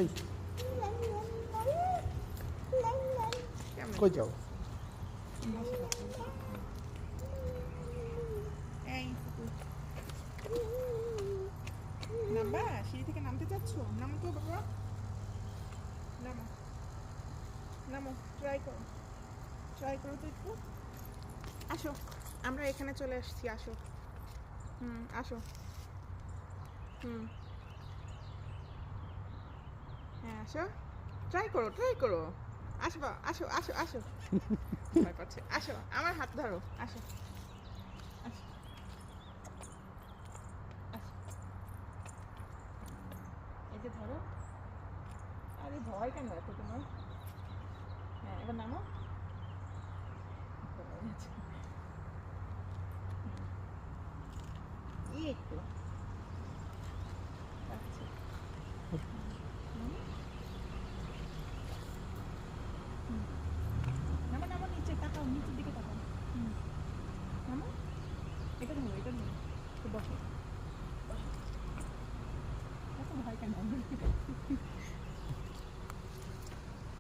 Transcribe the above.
এই কেমন কই যাও? এই নামবা, সিঁড়ি থেকে নামতে চাচ্ছ? নামো তো বাবা, নামো নামো, ট্রাই করো তো একটু। আসো, আমরা এখানে চলে আসছি, আসো। আসো। হ্যাঁ আসো, ট্রাই করো। আসো আসো আসো আসো। ভয় পাচ্ছে, আসো আমার হাত ধরো, আসো আসো আসো। এই যে ধরো। আরে ভয় কেন এত তোমার? হ্যাঁ এবার নামো। ভয় আছে। একটু আচ্ছা। নামো নামো নামো, নিচে তাকাও, নিচের দিকে তাকাও। নামো, এটা ধরো, বসো।